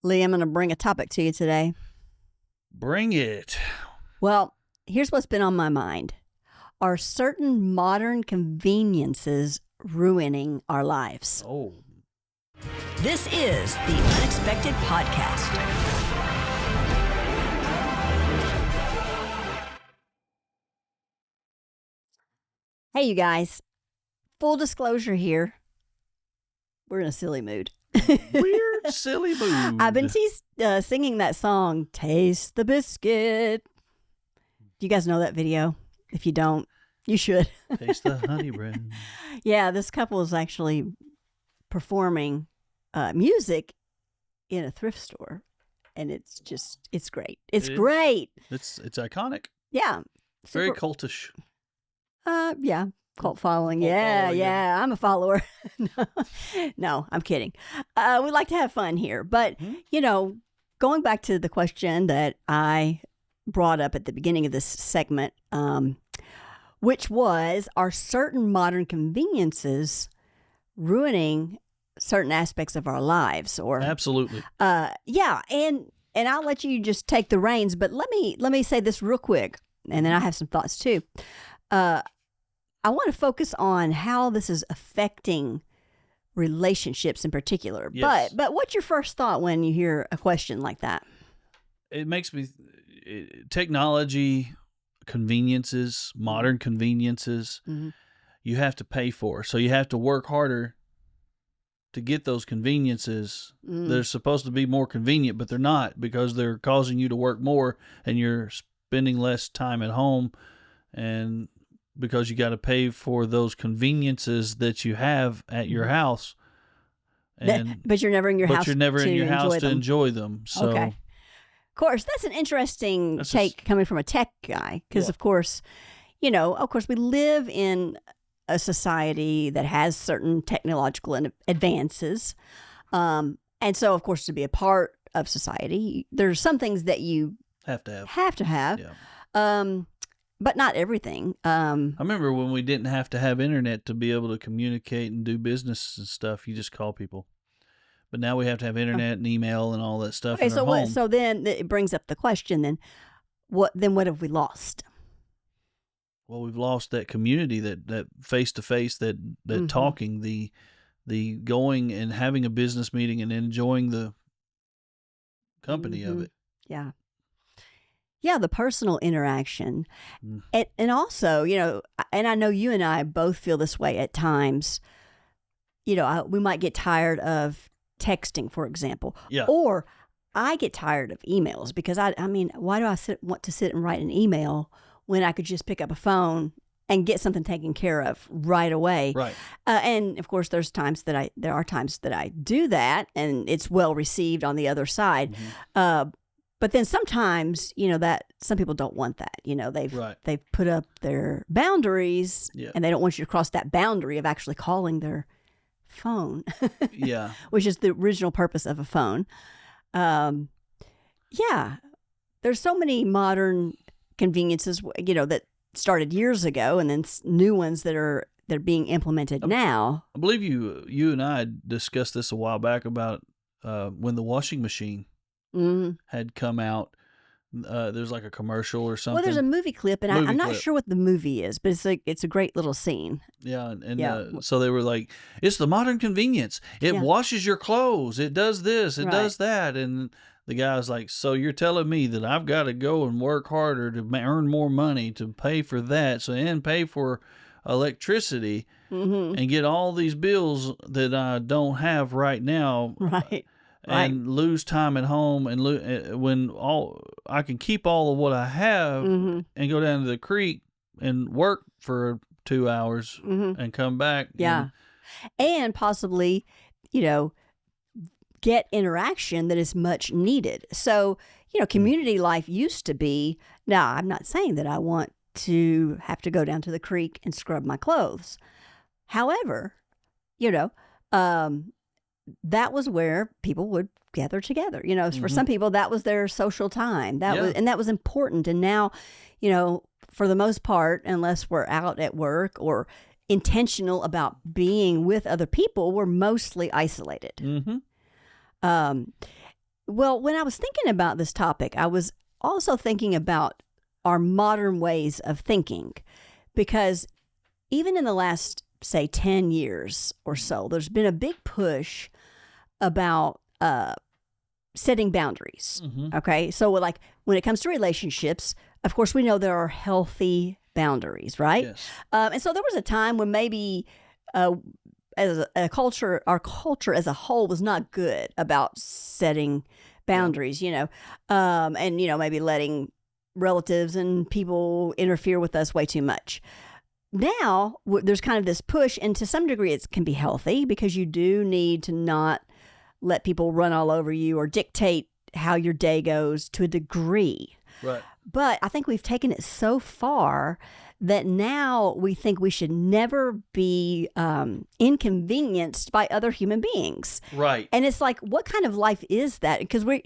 Lee, I'm going to bring a topic to you today. Bring it. Well, here's what's been on my mind. Are certain modern conveniences ruining our lives? Oh. This is the Unexpected Podcast. Hey, you guys. Full disclosure here. We're in a silly mood. Weird, silly mood. I've been singing that song, Taste the Biscuit. Do you guys know that video? If you don't, you should. Taste the honey bread. Yeah, this couple is actually performing music in a thrift store. And it's great. It's great. It's iconic. Yeah. Very cultish. Yeah. Cult following. Cult following, Yeah. I'm a follower. No, I'm kidding. We like to have fun here. But, going back to the question that I brought up at the beginning of this segment, which was, are certain modern conveniences ruining certain aspects of our lives? Or Absolutely. Yeah. And I'll let you just take the reins. But let me say this real quick, and then I have some thoughts too. I want to focus on how this is affecting relationships in particular. Yes. But what's your first thought when you hear a question like that? It makes me technology, conveniences, modern conveniences, you have to pay for. So you have to work harder to get those conveniences. They're supposed to be more convenient, but they're not, because they're causing you to work more and you're spending less time at home, and because you got to pay for those conveniences that you have at your house. And but you're never in your house. But you're never in your house to enjoy them. So, okay. Of course, that's an interesting take coming from a tech guy, because of course, we live in a society that has certain technological advances. And so, of course, to be a part of society, there's some things that you have to have. Yeah. But not everything. I remember when we didn't have to have internet to be able to communicate and do business and stuff. You just call people. But now we have to have internet and email and all that stuff. Okay, in our home. So then it brings up the question: then what have we lost? Well, we've lost that community, that face to face, that talking, the going and having a business meeting and enjoying the company of it. Yeah. Yeah, the personal interaction. And also, and I know you and I both feel this way at times, we might get tired of texting, for example. Yeah. Or I get tired of emails, because I mean, why do I want to sit and write an email when I could just pick up a phone and get something taken care of right away? Right. And of course, there are times that I do that, and it's well received on the other side. But then sometimes, that some people don't want that. They've put up their boundaries, and they don't want you to cross that boundary of actually calling their phone. Yeah. Which is the original purpose of a phone. Yeah. There's so many modern conveniences, that started years ago, and then new ones that are being implemented now. I believe you and I discussed this a while back about when the washing machine had come out. There's like a commercial or something. Well, there's a movie clip, and I'm not sure what the movie is, but it's a great little scene. Yeah, and so they were like, it's the modern convenience. It washes your clothes. It does this. It does that. And the guy was like, so you're telling me that I've got to go and work harder to earn more money to pay for that, and pay for electricity and get all these bills that I don't have right now. Right. And lose time at home, and when I can keep all of what I have and go down to the creek and work for 2 hours and come back. Yeah. And possibly, get interaction that is much needed. So, community life used to be, now I'm not saying that I want to have to go down to the creek and scrub my clothes. However, that was where people would gather together. For some people, that was their social time. That was important. And now, for the most part, unless we're out at work or intentional about being with other people, we're mostly isolated. Well, when I was thinking about this topic, I was also thinking about our modern ways of thinking, because even in the last, say, 10 years or so, there's been a big push about setting boundaries. Mm-hmm. Okay. So, like, when it comes to relationships, of course, we know there are healthy boundaries, right? Yes. And so there was a time when maybe as a culture, our culture as a whole was not good about setting boundaries, and, maybe letting relatives and people interfere with us way too much. Now, there's kind of this push, and to some degree it can be healthy, because you do need to not let people run all over you or dictate how your day goes to a degree. Right. But I think we've taken it so far that now we think we should never be inconvenienced by other human beings. Right. And it's like, what kind of life is that? Because we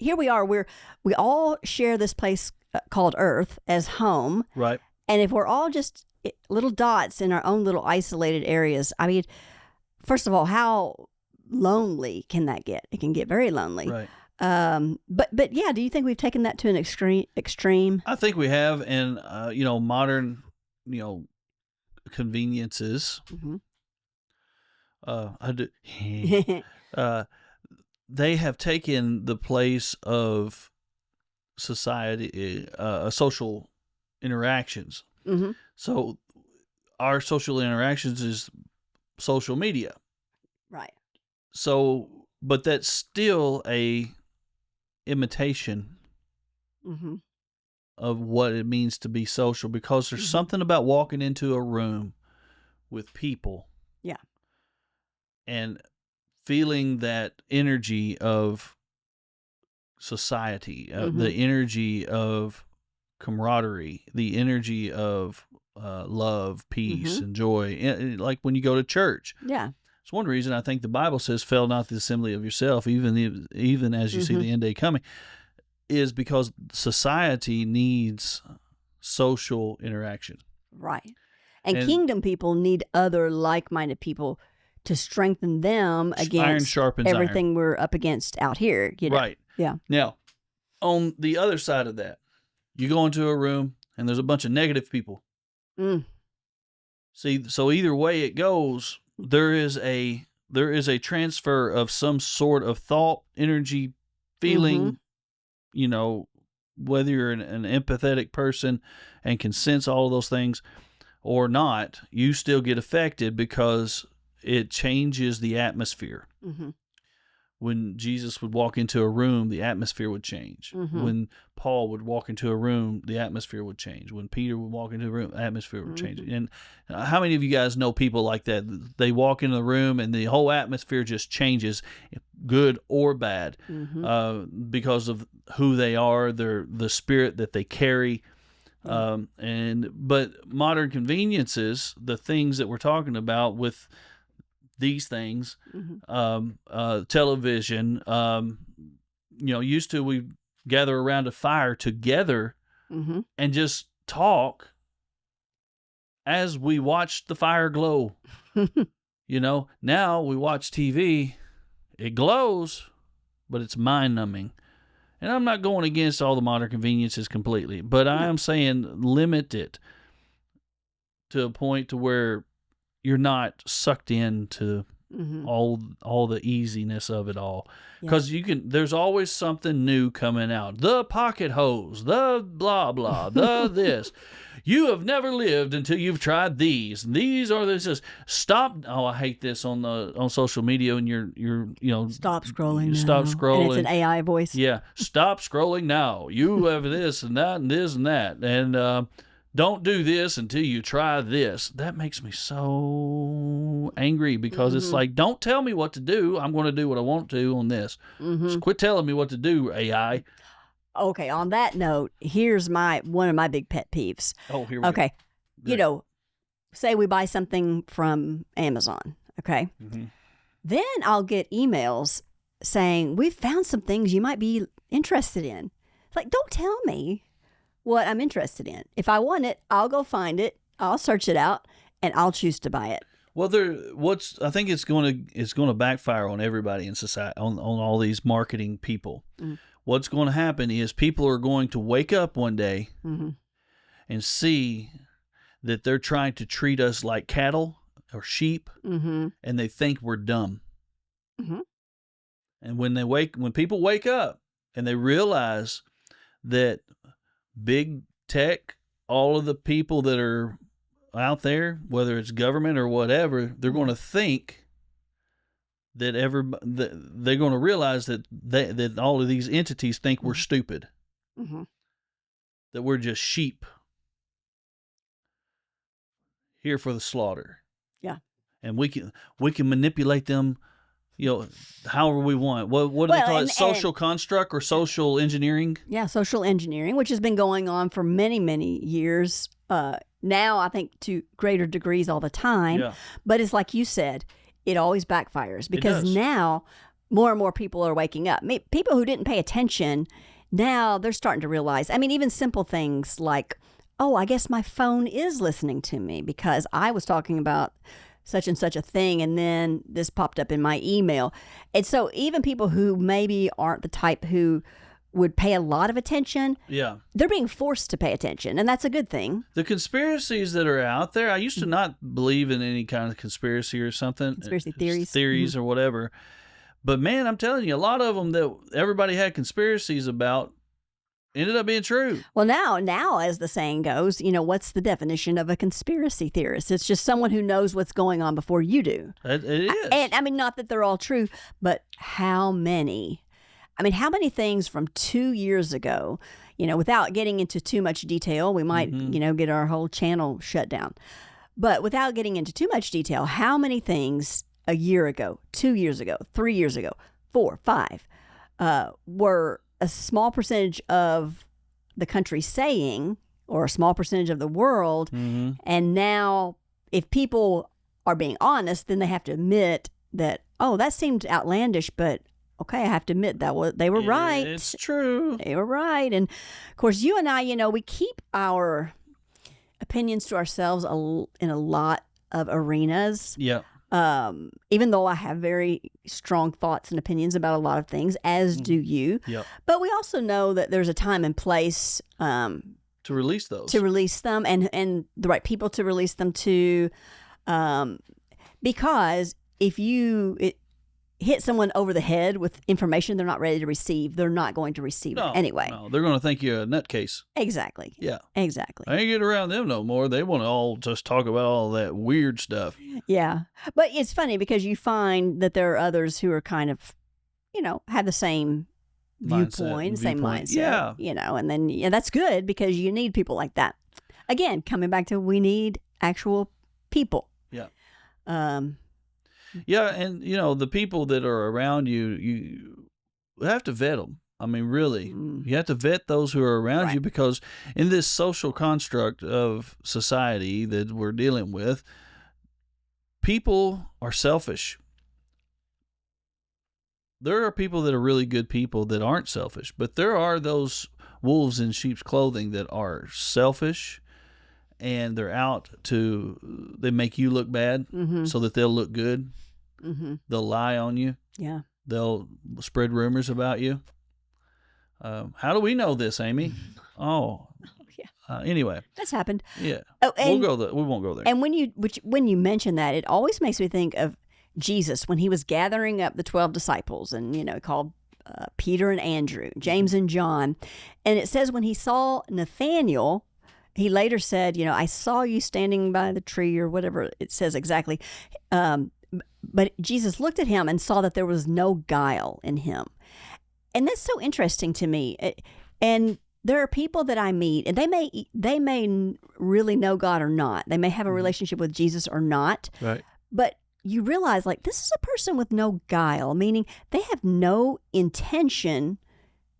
all share this place called Earth as home. Right. And if we're all just little dots in our own little isolated areas, I mean, first of all, how lonely can that get? It can get very lonely. Right. But yeah, do you think we've taken that to an extreme? I think we have, and modern, conveniences. Mm-hmm. They have taken the place of society, social interactions. Mm-hmm. So our social interactions is social media. Right. So, but that's still a imitation Mm-hmm. of what it means to be social, because there's something about walking into a room with people. Yeah. And feeling that energy of society, the energy of camaraderie, the energy of love, peace, and joy. Like when you go to church. Yeah. It's one reason I think the Bible says, "Fail not the assembly of yourself, even as you see the end day coming," is because society needs social interaction. Right. And kingdom people need other like-minded people to strengthen them against iron sharpens everything iron. we're up against out here. Right. Yeah. Now, on the other side of that, you go into a room and there's a bunch of negative people. Mm. See, so either way it goes, there is a transfer of some sort of thought, energy, feeling, whether you're an empathetic person and can sense all of those things or not, you still get affected because it changes the atmosphere. Mm-hmm. When Jesus would walk into a room, the atmosphere would change. Mm-hmm. When Paul would walk into a room, the atmosphere would change. When Peter would walk into a room, the atmosphere would change. And how many of you guys know people like that? They walk into the room and the whole atmosphere just changes, good or bad, because of who they are, the spirit that they carry. But modern conveniences, the things that we're talking about with these things, television, used to we gather around a fire together and just talk as we watched the fire glow. Now we watch TV, it glows, but it's mind numbing. And I'm not going against all the modern conveniences completely, but I am saying limit it to a point to where you're not sucked into all the easiness of it all, because there's always something new coming out. The pocket hose, the blah blah, the this. You have never lived until you've tried these. These are this. Stop. Oh, I hate this on social media, and you're Stop scrolling. Stop scrolling. And it's an AI voice. Yeah, stop scrolling now. You have this and that and this and that, and don't do this until you try this. That makes me so angry, because it's like, don't tell me what to do. I'm going to do what I want to on this. Just quit telling me what to do, AI. Okay, on that note, here's one of my big pet peeves. Oh, here we go. Okay, Great. Say we buy something from Amazon, okay? Then I'll get emails saying, we've found some things you might be interested in. It's like, don't tell me what I'm interested in. If I want it, I'll go find it, I'll search it out, and I'll choose to buy it. Well, I think it's going to backfire on everybody in society, on all these marketing people. Mm. What's going to happen is people are going to wake up one day and see that they're trying to treat us like cattle or sheep, and they think we're dumb. And when people wake up and they realize that big tech, all of the people that are out there, whether it's government or whatever, they're going to think that they're going to realize that all of these entities think we're stupid, that we're just sheep here for the slaughter. Yeah, and we can manipulate them, however we want. What do they call it? Social construct or social engineering? Yeah, social engineering, which has been going on for many, many years. Now, I think to greater degrees all the time. Yeah. But it's like you said, it always backfires because now more and more people are waking up. People who didn't pay attention, now they're starting to realize. I mean, even simple things like, oh, I guess my phone is listening to me because I was talking about such and such a thing, and then this popped up in my email. And so even people who maybe aren't the type who would pay a lot of attention, they're being forced to pay attention, and that's a good thing. The conspiracies that are out there, I used to not believe in any kind of conspiracy or something. Conspiracy theories. Or whatever. But man, I'm telling you, a lot of them that everybody had conspiracies about ended up being true. Well, now, as the saying goes, what's the definition of a conspiracy theorist? It's just someone who knows what's going on before you do. It is. And I mean, not that they're all true, but how many? I mean, how many things from 2 years ago, without getting into too much detail, we might, get our whole channel shut down. But without getting into too much detail, how many things a year ago, 2 years ago, 3 years ago, 4, 5, were a small percentage of the country saying, or a small percentage of the world, and now if people are being honest, then they have to admit that, oh, that seemed outlandish, but okay, I have to admit that they were right. It's true. They were right. And of course, you and I, we keep our opinions to ourselves in a lot of arenas. Yeah. Even though I have very strong thoughts and opinions about a lot of things, as do you. Yep. But we also know that there's a time and place to release those. To release them and the right people to release them to. Because if you hit someone over the head with information they're not ready to receive, they're not going to receive it anyway. No, they're going to think you're a nutcase. Exactly. Yeah. Exactly. I ain't get around them no more. They want to all just talk about all that weird stuff. Yeah. But it's funny because you find that there are others who are kind of, have the same viewpoint, same mindset. Yeah. And then that's good because you need people like that. Again, coming back to we need actual people. Yeah. Yeah, and the people that are around you have to vet them. I mean, really, you have to vet those who are around you because in this social construct of society that we're dealing with, people are selfish. There are people that are really good people that aren't selfish, but there are those wolves in sheep's clothing that are selfish. And they're out they make you look bad so that they'll look good. They'll lie on you. Yeah. They'll spread rumors about you. How do we know this, Amy? Oh, yeah. Anyway, that's happened. Yeah. Oh, we won't go there. And when you mention that, it always makes me think of Jesus when he was gathering up the 12 disciples, and he called Peter and Andrew, James and John, and it says when he saw Nathanael, he later said, I saw you standing by the tree, or whatever it says exactly. But Jesus looked at him and saw that there was no guile in him. And that's so interesting to me. And there are people that I meet, and they may really know God or not. They may have a relationship with Jesus or not. Right. But you realize, this is a person with no guile, meaning they have no intention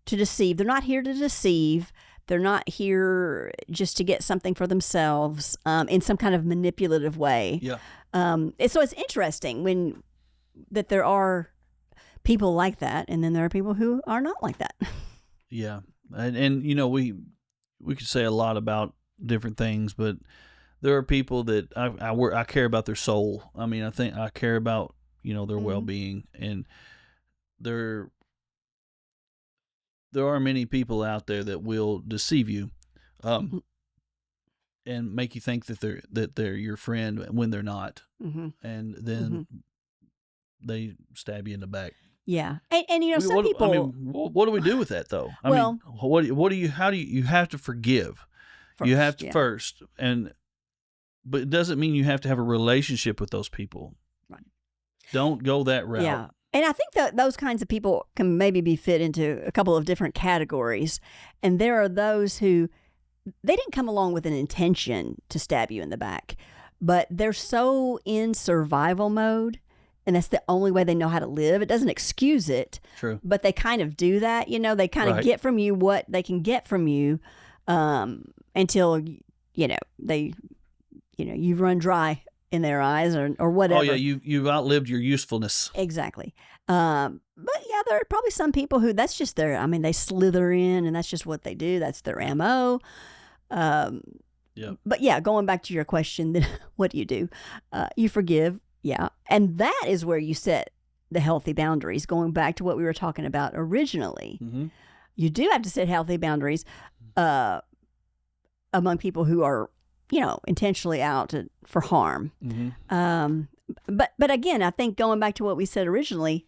to deceive. They're not here to deceive. They're not here just to get something for themselves in some kind of manipulative way. Yeah. So it's interesting that there are people like that, and then there are people who are not like that. Yeah. And we could say a lot about different things, but there are people that I care about their soul. I mean, I think I care about, their well-being, and there are many people out there that will deceive you, and make you think that they're your friend when they're not, and then they stab you in the back. Yeah, and some people. I mean, what do we do with that though? I mean, what do you? How do you have to forgive? You have to first, but it doesn't mean you have to have a relationship with those people. Right. Don't go that route. Yeah. And I think that those kinds of people can maybe be fit into a couple of different categories. And there are those who, they didn't come along with an intention to stab you in the back, but they're so in survival mode, and that's the only way they know how to live. It doesn't excuse it. True. But they kind of do that. They kind of get from you what they can get from you until, you've run dry in their eyes or whatever. Oh, yeah, you've outlived your usefulness. Exactly. But yeah, there are probably some people who that's just they slither in, and that's just what they do. That's their MO. But yeah, going back to your question, then what do? You forgive. Yeah. And that is where you set the healthy boundaries, going back to what we were talking about originally. Mm-hmm. You do have to set healthy boundaries among people who are, intentionally out for harm. Mm-hmm. But again, I think going back to what we said originally,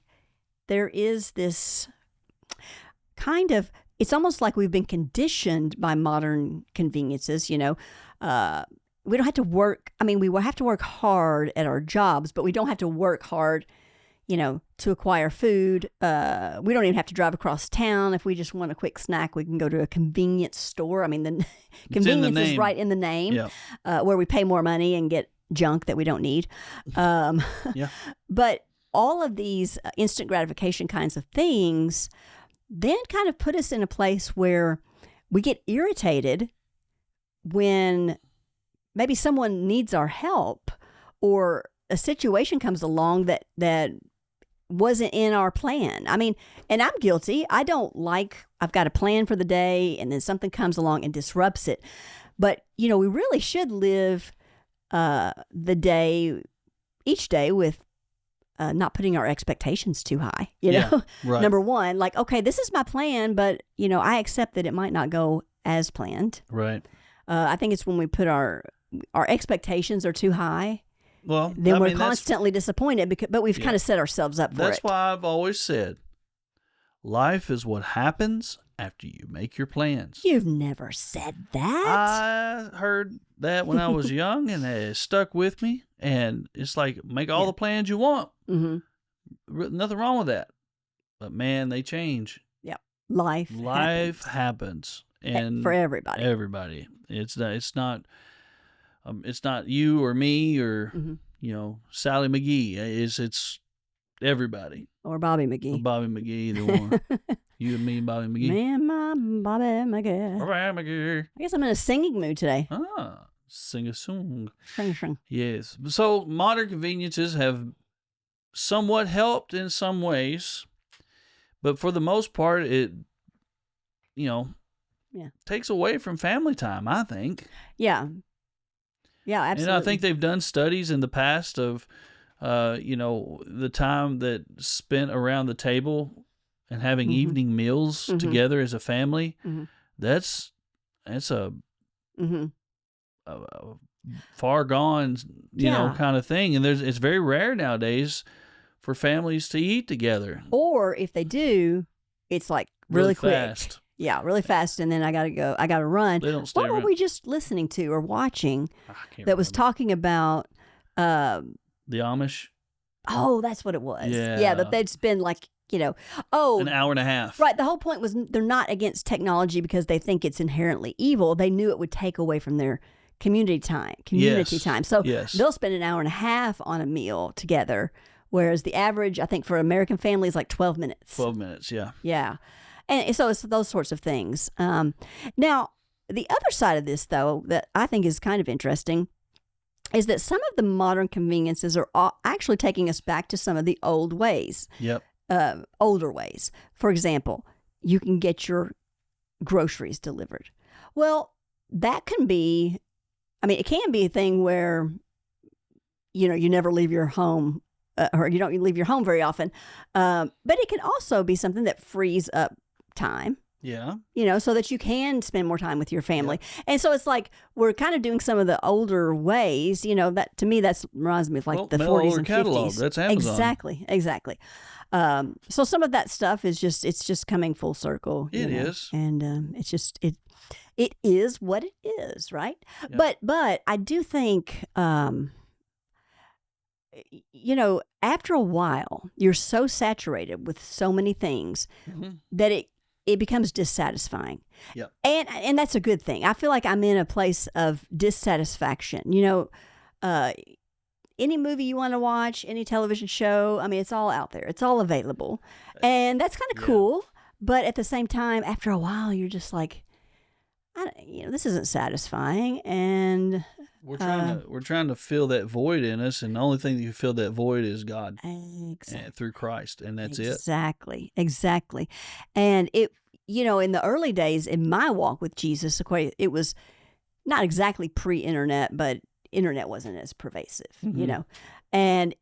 there is this kind of, it's almost like we've been conditioned by modern conveniences, we don't have to work. I mean, we will have to work hard at our jobs, but we don't have to work hard, to acquire food. We don't even have to drive across town. If we just want a quick snack, we can go to a convenience store. I mean, the convenience is right in the name, where we pay more money and get junk that we don't need. But all of these instant gratification kinds of things then kind of put us in a place where we get irritated when maybe someone needs our help, or a situation comes along that wasn't in our plan. I mean, and I'm guilty. I've got a plan for the day, and then something comes along and disrupts it. But, we really should live each day with not putting our expectations too high, Right. Number one, like, okay, this is my plan, but, I accept that it might not go as planned. Right. I think it's when we put our expectations are too high. Well, then we're constantly disappointed, but we've kind of set ourselves up for it. That's why I've always said, life is what happens after you make your plans. You've never said that. I heard that when I was young, and it stuck with me. And it's like, make all the plans you want. Mm-hmm. Nothing wrong with that. But man, they change. Yeah, life happens, and for everybody. Everybody. It's not you or me or Sally McGee. It's everybody. Or Bobby McGee. Or Bobby McGee, either one. You and me and Bobby McGee. Me and my Bobby McGee. Bobby McGee. I guess I'm in a singing mood today. Sing a song. Sing. Yes. So modern conveniences have somewhat helped in some ways, but for the most part, it takes away from family time, I think. Yeah. Yeah, absolutely. And I think they've done studies in the past of, the time that spent around the table and having evening meals together as a family. Mm-hmm. That's a far gone, kind of thing. And it's very rare nowadays for families to eat together. Or if they do, it's like really quick. Fast. Yeah, really fast, and then I gotta go. I gotta run. They don't stay What around. were we just listening to or watching that was talking about the Amish? Oh, that's what it was. Yeah, that they'd spend an hour and a half. Right. The whole point was they're not against technology because they think it's inherently evil. They knew it would take away from their community time. So they'll spend an hour and a half on a meal together, whereas the average, I think, for American family is like 12 minutes. 12 minutes, yeah. Yeah. And so it's those sorts of things. Now, the other side of this, though, that I think is kind of interesting is that some of the modern conveniences are actually taking us back to some of the old ways. Yep. Older ways. For example, you can get your groceries delivered. Well, that can be I mean, it can be a thing where, you never leave your home or you don't leave your home very often. But it can also be something that frees up time. Yeah. So that you can spend more time with your family. Yeah. And so it's like we're kind of doing some of the older ways, that to me, that reminds me of like the 40s and catalog. 50s. That's Amazon. Exactly. So some of that stuff is it's coming full circle. It is. And it's just, it is what it is, right? Yeah. But I do think, after a while, you're so saturated with so many things that it becomes dissatisfying. Yep. And that's a good thing. I feel like I'm in a place of dissatisfaction. Any movie you want to watch, any television show, I mean, it's all out there. It's all available. And that's kind of cool. But at the same time, after a while, you're just like, this isn't satisfying. And we're trying to fill that void in us, and the only thing that can fill that void is God. Exactly. Through Christ, and that's it. Exactly. And it, in the early days in my walk with Jesus, it was not exactly pre-internet, but internet wasn't as pervasive, and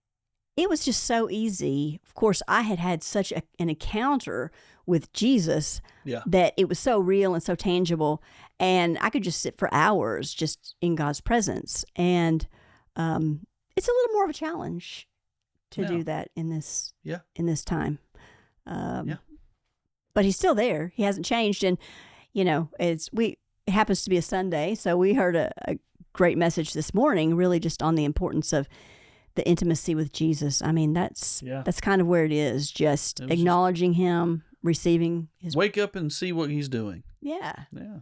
it was just so easy. Of course, I had such an encounter with Jesus that it was so real and so tangible, and I could just sit for hours just in God's presence. And it's a little more of a challenge to do that in this time. But he's still there. He hasn't changed, and it happens to be a Sunday, so we heard a great message this morning, really just on the importance of the intimacy with Jesus. I mean, that's kind of where it is, just acknowledging him, receiving his... Wake up and see what he's doing. Yeah. Yeah.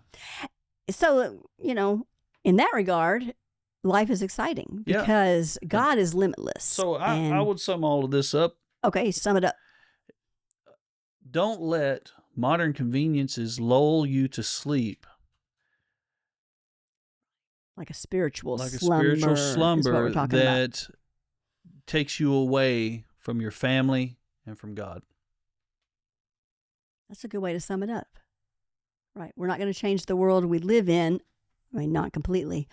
So, in that regard, life is exciting because God is limitless. So I would sum all of this up. Okay, sum it up. Don't let modern conveniences lull you to sleep. Like a spiritual slumber. Spiritual slumber is what we're talking that takes you away from your family and from God. That's a good way to sum it up. Right. We're not going to change the world we live in. I mean, not completely.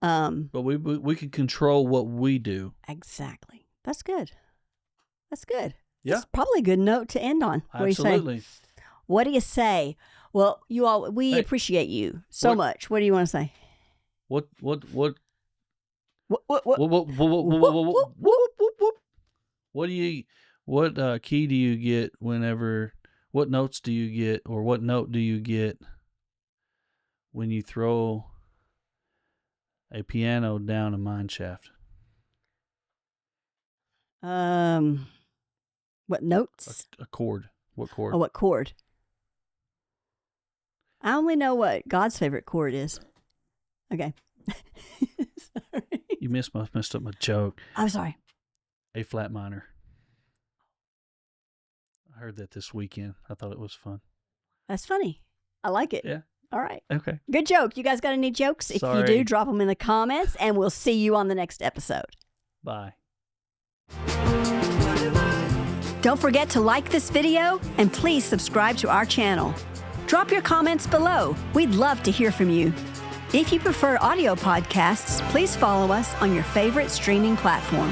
But we can control what we do. Exactly. That's good. That's good. Yeah. That's probably a good note to end on. Absolutely. What do you say? Well, we appreciate you so much. What do you want to say? What key do you get whenever, what notes do you get, or what note do you get when you throw a piano down a mine shaft? What notes? A chord. What chord? Oh, what chord? I only know what God's favorite chord is. Okay. Sorry. You messed up my joke. I'm sorry. A flat minor. I heard that this weekend. I thought it was fun. That's funny. I like it. Yeah. All right. Okay. Good joke. You guys got any jokes? If you do, drop them in the comments, and we'll see you on the next episode. Bye. Don't forget to like this video, and please subscribe to our channel. Drop your comments below. We'd love to hear from you. If you prefer audio podcasts, please follow us on your favorite streaming platform.